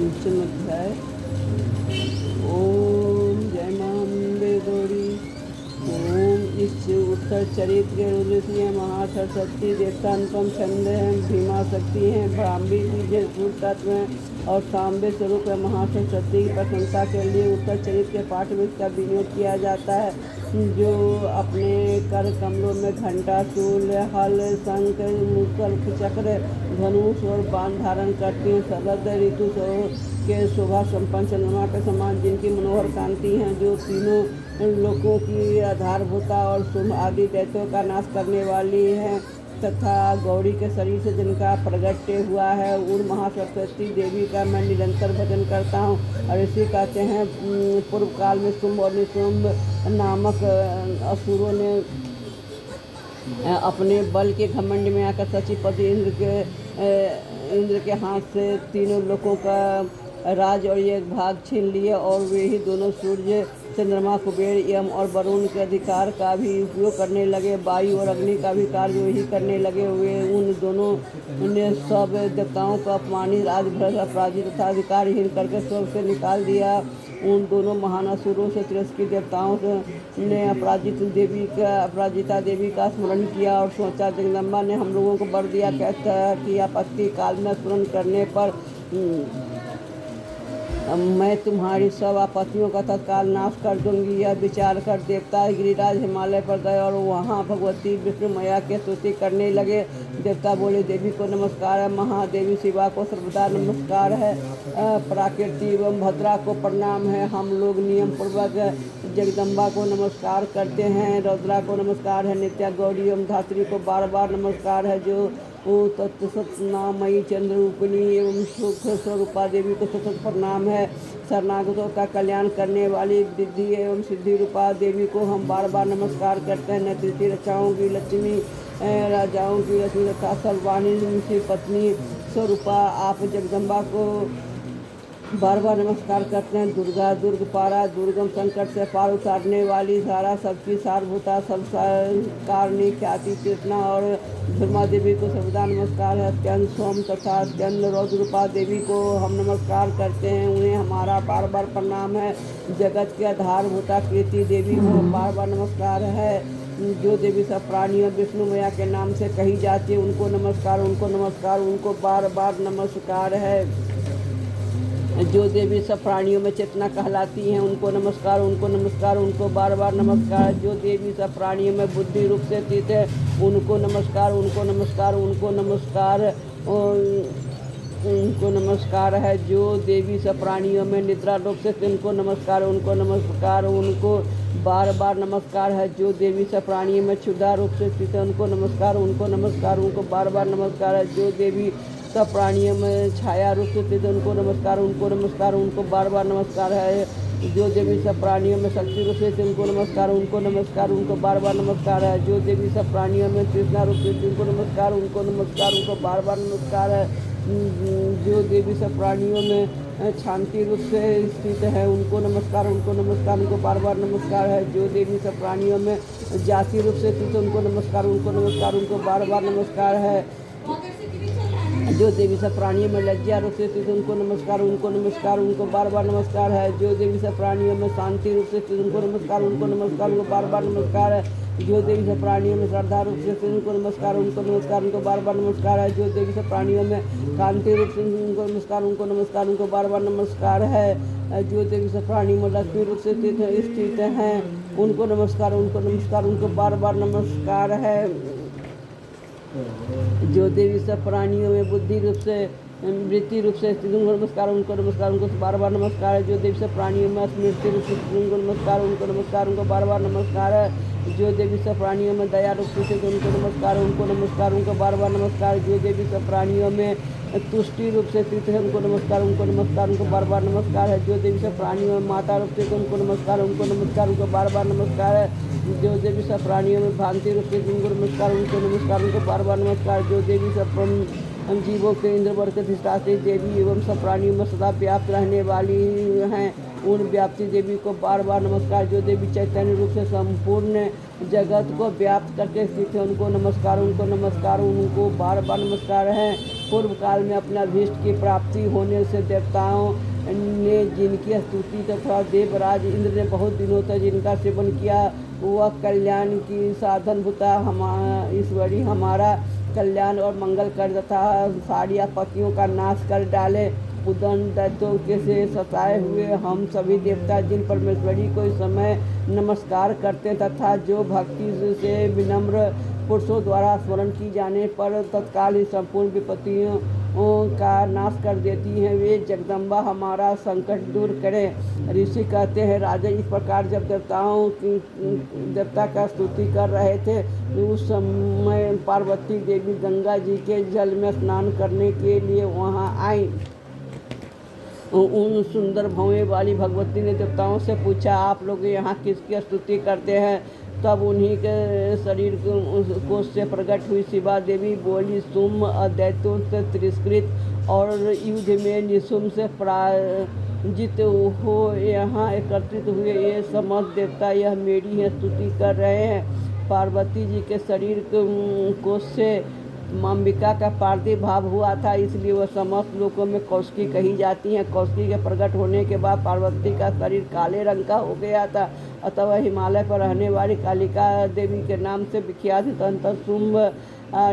पंचम अध्याय। ओम जय मां अम्बे गौरी। ओम इस उत्तर चरित्र रुद्रसिंह महासरस्वती देवतानुपम छंद है, भीमा शक्ति है, ब्राह्मी की तत्व है और सांबे स्वरूप महासरस्वती की प्रशंसा के लिए उत्तर चरित्र के पाठ में इसका विनियोग किया जाता है, जो अपने कर कमलों में घंटा, शूल, हल, शंख, मुसल, चक्र, धनुष और बाण धारण करती हैं। शरद ऋतु के शोभा संपन्न चंद्रमा के समान जिनकी मनोहर कांति है, जो तीनों लोकों की आधारभूता और शुभ आदि दैत्यों का नाश करने वाली है, तथा गौरी के शरीर से जिनका प्रगट्य हुआ है, उन महासरस्वती देवी का मैं निरंतर भजन करता हूँ। और इसी कहते हैं, पूर्व काल में शुंभ और निशुंभ नामक असुरों ने अपने बल के घमंड में आकर सचिपति इंद्र के हाथ से तीनों लोगों का राज और एक भाग छीन लिए, और वे ही दोनों सूर्य, चंद्रमा, कुबेर, यम और वरुण के अधिकार का भी उपयोग करने लगे। वायु और अग्नि का भी कार्य वही करने लगे हुए। उन दोनों ने सब देवताओं को अपमानित, राजभ्रष्ट, अपराजित तथा अधिकारहीन करके स्वर्ग से निकाल दिया। उन दोनों महान असुरों से तिरस्कृत देवताओं ने अपराजिता देवी का स्मरण किया और सोचा, जगदम्बा ने हम लोगों को वर दिया कहता कि आपत्ति काल में स्मरण करने पर मैं तुम्हारी सब आपत्तियों का तत्काल नाश कर दूंगी। यह विचार कर देवता गिरिराज हिमालय पर गए और वहाँ भगवती विष्णु मैया की स्तुति करने लगे। देवता बोले, देवी को नमस्कार है, महादेवी शिवा को सर्वदा नमस्कार है, प्राकृति एवं भद्रा को प्रणाम है। हम लोग नियम पूर्वक जगदम्बा को नमस्कार करते हैं, रुद्रा को नमस्कार है, नित्या गौरी एवं धात्री को बार बार नमस्कार है, जो तत्सतनामयी चंद्र रूपिणी एवं सुख स्वरूपा देवी को सतत प्रणाम है। शरणागतों का कल्याण करने वाली वृद्धि एवं सिद्धि रूपा देवी को हम बार बार नमस्कार करते हैं। नेतृत्व रक्षाओं की लक्ष्मी, राजाओं की लक्ष्मी तथा सर्वाणी की पत्नी स्वरूपा आप जगदम्बा को बार बार नमस्कार करते हैं। दुर्गा, दुर्गपारा, दुर्गम संकट से पार उतारने वाली, सारा सबकी सारभूता, सब कारणी, ख्याति, चेतना और ब्रह्मा देवी को सर्वदा नमस्कार है। अत्यंत सोम तथा अत्यंत रौद्ररूपा देवी को हम नमस्कार करते हैं, उन्हें हमारा बार बार प्रणाम है। जगत के आधारभूता कीर्ति देवी को बार बार नमस्कार है। जो देवी सब प्राणियों विष्णु मैया के नाम से कही जाती है, उनको नमस्कार, उनको नमस्कार, उनको बार बार नमस्कार है। जो देवी सब प्राणियों में चेतना कहलाती हैं, उनको नमस्कार, उनको नमस्कार, उनको बार बार नमस्कार। जो देवी सब प्राणियों में बुद्धि रूप से स्थित है, उनको नमस्कार, उनको नमस्कार, उनको नमस्कार, उनको नमस्कार है। जो देवी सब प्राणियों में निद्रा रूप से स्थित, उनको नमस्कार, उनको नमस्कार, उनको बार बार नमस्कार है। जो देवी सब प्राणियों में क्षुधा रूप से स्थित है, उनको नमस्कार, उनको नमस्कार, उनको बार बार नमस्कार है। जो देवी सब प्राणियों में छाया रूप से स्थित, उनको नमस्कार, उनको नमस्कार, उनको बार बार नमस्कार है। जो देवी सब प्राणियों में शक्ति रूप से स्थित, उनको नमस्कार, उनको नमस्कार, उनको बार बार नमस्कार है। जो देवी सब प्राणियों में तृष्णा रूप से स्थित, उनको नमस्कार, उनको नमस्कार, उनको बार बार नमस्कार है। जो देवी सब प्राणियों में शांति रूप से स्थित है, उनको नमस्कार, उनको नमस्कार, उनको बार बार नमस्कार है। जो देवी सब प्राणियों में जाति रूप से स्थित, उनको नमस्कार, उनको नमस्कार, उनको बार बार नमस्कार है। जो देवी सब प्राणियों में लज्जा रूप से स्थित, उनको नमस्कार, उनको नमस्कार, उनको बार बार नमस्कार है। जो देवी सब प्राणियों में शांति रूप से स्थित, उनको नमस्कार, उनको नमस्कार, उनको बार बार नमस्कार है। जो देवी सब प्राणियों में श्रद्धा रूप से स्थित, उनको नमस्कार, उनको नमस्कार, उनको बार बार नमस्कार है। जो देवी सब प्राणियों में कांति रूप से, उनको नमस्कार, उनको नमस्कार, उनको बार बार नमस्कार है। जो देवी सब प्राणियों में लक्ष्मी रूप से स्थित हैं, उनको नमस्कार, उनको नमस्कार, उनको बार बार नमस्कार है। जो देवी सब प्राणियों में बुद्धि रूप से, वृत्ति रूप से स्थित, उनको नमस्कार, उनको नमस्कार, उनको बार बार नमस्कार है। जो देवी सब प्राणियों में स्मृति रूप से स्थित, उनको नमस्कार, उनको नमस्कार, उनको बार बार नमस्कार है। जो देवी सब प्राणियों में दया रूप से स्थित, उनको नमस्कार, उनको नमस्कार, उनको बार बार नमस्कार। जो देवी सब प्राणियों में तुष्टि रूप से स्थित है, उनको नमस्कार, उनको नमस्कार, उनको बार बार नमस्कार है। जो देवी सब प्राणियों में माता रूप से, उनको नमस्कार, उनको नमस्कार, उनको बार बार नमस्कार है। जो देवी सब प्राणियों में भांति रूप से, उनको नमस्कार, उनको नमस्कार, उनको बार बार नमस्कार। जो देवी सब जीवों के इंद्रवर के अधिष्ठात्री देवी एवं सब प्राणियों में सदा व्याप्त रहने वाली हैं, उन व्याप्ति देवी को बार बार नमस्कार। जो देवी चैतन्य रूप से संपूर्ण जगत को व्याप्त करके स्थित है, उनको नमस्कार, उनको नमस्कार, उनको बार बार नमस्कार है। पूर्व काल में अपना अभीष्ट की प्राप्ति होने से देवताओं ने जिनकी स्तुति तथा देवराज इंद्र ने बहुत दिनों तक जिनका सेवन किया वह कल्याण की साधनभूता ईश्वरी हमारा कल्याण और मंगल कर तथा सारी आपत्तियों का नाश कर डाले। उदन दैत्यों के से सताए हुए हम सभी देवता जिन परमेश्वरी को इस समय नमस्कार करते तथा जो भक्ति से विनम्र पुरुषों द्वारा स्मरण की जाने पर तत्काल ही संपूर्ण विपत्तियों का नाश कर देती हैं, वे जगदम्बा हमारा संकट दूर करें। ऋषि कहते हैं, राजा इस प्रकार जब देवता का स्तुति कर रहे थे उस समय पार्वती देवी गंगा जी के जल में स्नान करने के लिए वहाँ आई। उन सुंदर भवें वाली भगवती ने देवताओं से पूछा, आप लोग यहाँ किसकी स्तुति करते हैं? तब उन्हीं के शरीर को से प्रकट हुई शिवा देवी बोली, सुम दैत्यों से तिरस्कृत और युद्ध में निशुम से पराजित हो यहाँ एकत्रित हुए ये समस्त देवता यह मेरी ही स्तुति कर रहे हैं। पार्वती जी के शरीर को से अंबिका का पार्थिव भाव हुआ था, इसलिए वह समस्त लोकों में कौशिकी कही जाती हैं। कौशिकी के प्रकट होने के बाद पार्वती का शरीर काले रंग का हो गया था, अतः वह हिमालय पर रहने वाली कालिका देवी के नाम से विख्यात। तंत्र शुंभ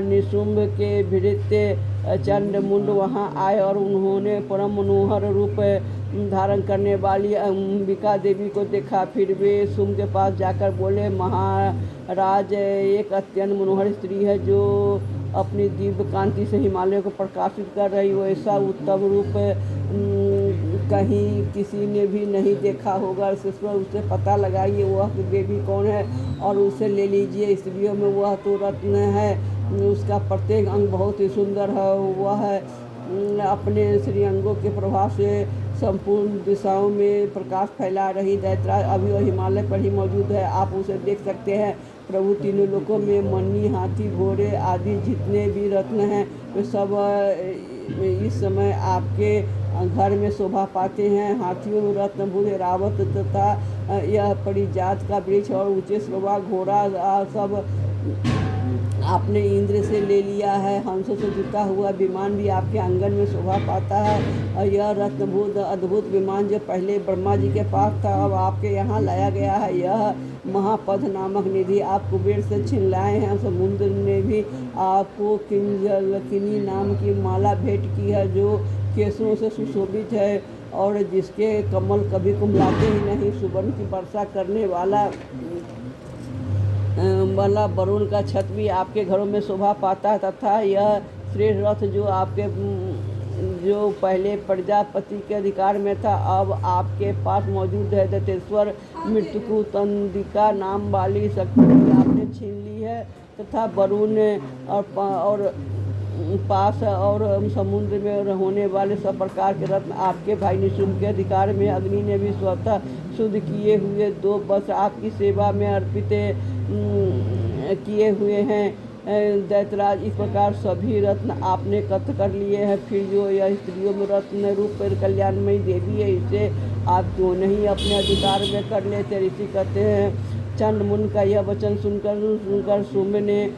निशुंभ के भृत्य चंडमुंड वहाँ आए और उन्होंने परम मनोहर रूप धारण करने वाली अंबिका देवी को देखा। फिर वे शुंभ के पास जाकर बोले, महाराज, एक अत्यंत मनोहर स्त्री है जो अपनी दिव्य कांति से हिमालय को प्रकाशित कर रही हो। ऐसा उत्तम रूप कहीं किसी ने भी नहीं देखा होगा। ईश्वर उसे पता लगाइए वह देवी कौन है और उसे ले लीजिए। स्त्रियों में वह तो रत्न है, उसका प्रत्येक अंग बहुत ही सुंदर है। वह अपने श्रीअंगों के प्रभाव से संपूर्ण दिशाओं में प्रकाश फैला रही। दैत्यराज अभी वह हिमालय पर ही मौजूद है, आप उसे देख सकते हैं। प्रभु तीनों लोकों में मणि, हाथी, घोड़े आदि जितने भी रत्न हैं वे सब इस समय आपके घर में शोभा पाते हैं। हाथियों में रत्नभूत रावत तथा यह परिजात का वृक्ष और ऊंचे शोभा घोड़ा सब आपने इंद्र से ले लिया है। हंसों से जुटा हुआ विमान भी आपके आंगन में शोभा पाता है। और यह रत्नभूत अद्भुत विमान जो पहले ब्रह्मा जी के पास था अब आपके यहाँ लाया गया है। यह महापद नामक निधि आप कुबेर से छीन लाए हैं। समुद्र ने भी आपको किंजलकिनी नाम की माला भेंट की है जो केसरों से सुशोभित है और जिसके कमल कभी कुमलाते ही नहीं। सुवर्ण की वर्षा करने वाला वरुण का छत भी आपके घरों में शोभा पाता है तथा यह श्रेष्ठ रथ जो पहले प्रजापति के अधिकार में था अब आपके पास मौजूद है। दत्तेश्वर मृत्यु तंदिका नाम वाली शक्ति आपने छीन ली है तथा वरुण और पास और समुद्र में होने वाले सब प्रकार के रत्न आपके भाई निशुंभ के अधिकार में। अग्नि ने भी स्वतः शुद्ध किए हुए 2 बस आपकी सेवा में अर्पित किए हुए हैं। दैत्यराज इस प्रकार सभी रत्न आपने एकत्र कर लिए हैं। फिर जो यह स्त्रियों में रत्न रूप कल्याणमयी देवी है इसे आप क्यों नहीं अपने अधिकार में कर लेते? ऋषि कहते हैं, चंडमुंड का यह वचन सुनकर शुंभ ने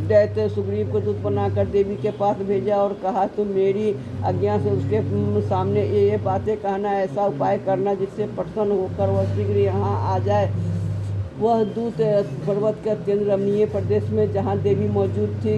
दैत्य सुग्रीव को दूत बनाकर देवी के पास भेजा और कहा, तुम मेरी आज्ञा से उसके सामने ये बातें कहना, ऐसा उपाय करना जिससे प्रसन्न होकर वह शीघ्र यहाँ आ जाए। वह दूत पर्वत के अत्यंत रमणीय प्रदेश में जहाँ देवी मौजूद थी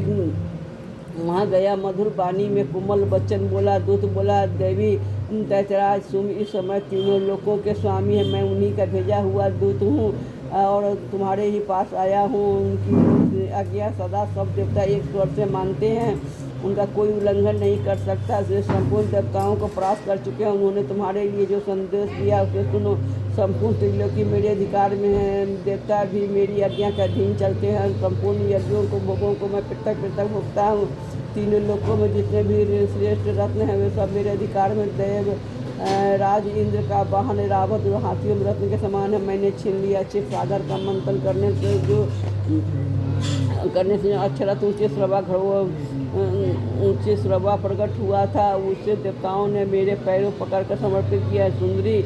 वहाँ गया। मधुर वाणी में कोमल वचन बोला। दूत बोला, देवी दैत्यराज शुंभ इस समय तीनों लोकों के स्वामी है। मैं उन्हीं का भेजा हुआ दूत हूँ और तुम्हारे ही पास आया हूँ। उनकी आज्ञा सदा सब देवता एक स्वर से मानते हैं, उनका कोई उल्लंघन नहीं कर सकता। जो संपूर्ण देवताओं को परास्त कर चुके हैं उन्होंने तुम्हारे लिए जो संदेश दिया उसे सुनो। संपूर्ण त्रिलोकी मेरे अधिकार में है, देवता भी मेरी आज्ञा के अधीन चलते हैं। संपूर्ण यज्ञों को भोगों को मैं पृथक पृथक भोगता हूँ। तीनों लोकों में जितने भी श्रेष्ठ रत्न हैं वे सब मेरे अधिकार में। देव राज इंद्र का वाहन रावत जो हाथियों में रत्न के समान है मैंने छीन लिया। चित सागर का मंथन करने से अक्षरत ऊँचे श्रवा ऊंचे श्रवा प्रकट हुआ था, उससे देवताओं ने मेरे पैरों पकड़कर समर्पित किया है। सुंदरी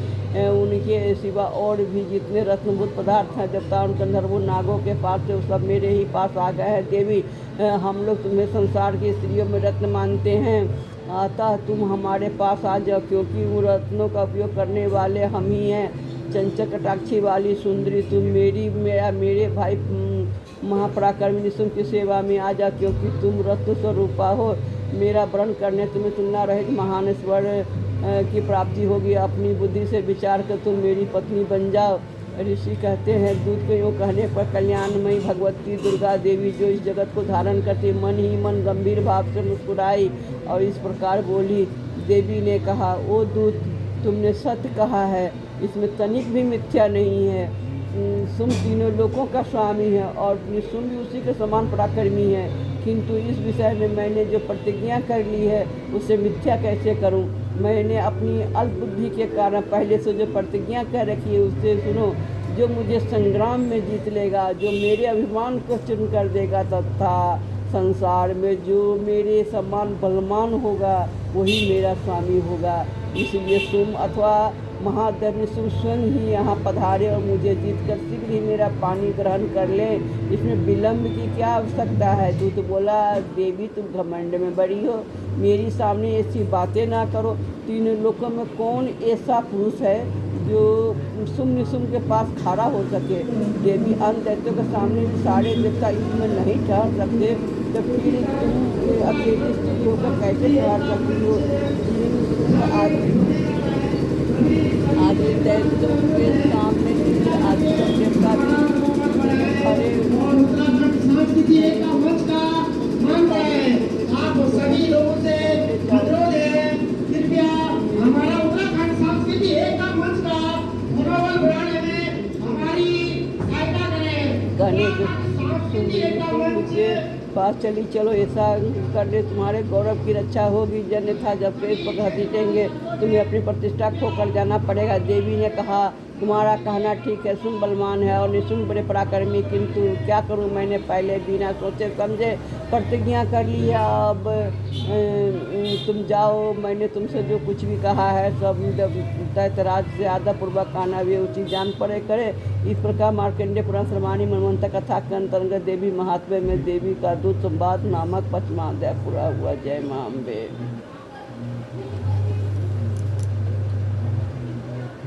उनके सिवा और भी जितने रत्नभूत पदार्थ हैं देवताओं गंधर्वों नागों के पास से, वो सब मेरे ही पास आ गए हैं। देवी, हम लोग तुम्हें संसार की स्त्रियों में रत्न मानते हैं, अतः तुम हमारे पास आ जाओ, क्योंकि उन रत्नों का उपयोग करने वाले हम ही हैं। चंचल कटाक्षी वाली सुंदरी, तुम मेरे भाई महापराक्रमी निशुंभ की सेवा में आ जा, क्योंकि तुम रत्न स्वरूपा हो। मेरा वर्ण करने तुम्हें तुलना रहित महान ईश्वर की प्राप्ति होगी। अपनी बुद्धि से विचार कर तुम मेरी पत्नी बन जाओ। ऋषि कहते हैं, दूत के यूँ कहने पर कल्याणमयी भगवती दुर्गा देवी, जो इस जगत को धारण करती, मन ही मन गंभीर भाव से मुस्कुराई और इस प्रकार बोली। देवी ने कहा, ओ दूत, तुमने सत्य कहा है, इसमें तनिक भी मिथ्या नहीं है। तुम तीनों लोकों का स्वामी है और निशुंभ भी उसी के समान पराक्रमी है, किंतु इस विषय में मैंने जो प्रतिज्ञा कर ली है उसे मिथ्या कैसे करूं? मैंने अपनी अल्प बुद्धि के कारण पहले से जो प्रतिज्ञा कर रखी है उससे सुनो। जो मुझे संग्राम में जीत लेगा, जो मेरे अभिमान को चूर्ण कर देगा, तथा संसार में जो मेरे समान बलवान होगा वही मेरा स्वामी होगा। इसलिए तुम अथवा महादेव निशुंभ स्वयं ही यहाँ पधारे और मुझे जीतकर शीघ्र ही मेरा पानी ग्रहण कर ले, इसमें विलम्ब की क्या आवश्यकता है? दूत बोला, देवी तुम घमंड में बड़ी हो, मेरी सामने ऐसी बातें ना करो। तीनों लोकों में कौन ऐसा पुरुष है जो निशुंभ के पास खड़ा हो सके? देवी, अन्य दैत्यों के सामने भी सारे देवता इसमें नहीं ठहर सकते, तो फिर तुम अकेली स्त्री होकर कैसे ठहर सकती हो? आदि दैत्यों के सामने आदि देवता भी खड़े आप सभी लोगों से अनुरोध है, कृपया हमारा उत्तराखंड संस्कृति एकता मंच का मनोबल बढ़ाने में हमारी सहायता करें। गणेश के पास चली चलो, ऐसा करने तुम्हारे गौरव की रक्षा होगी, अन्यथा जब पेट पर घसीटेंगे तुम्हें अपनी प्रतिष्ठा खोकर जाना पड़ेगा। देवी ने कहा, तुम्हारा कहना ठीक है, निशुंभ बलवान है और निशुंभ बड़े पराक्रमी, किंतु क्या करूं? मैंने पहले बिना सोचे समझे प्रतिज्ञा कर ली है। अब तुम जाओ, मैंने तुमसे जो कुछ भी कहा है सब दैत्यराज से आदरपूर्वक कहना, वे उचित जान पड़े करे। इस प्रकार मार्कंडेय पुराण श्रवणी मनवंतर कथा के अंतर्गत देवी महात्म्य में देवी का दूत संवाद नामक 5वां अध्याय पूरा हुआ। जय मां अम्बे।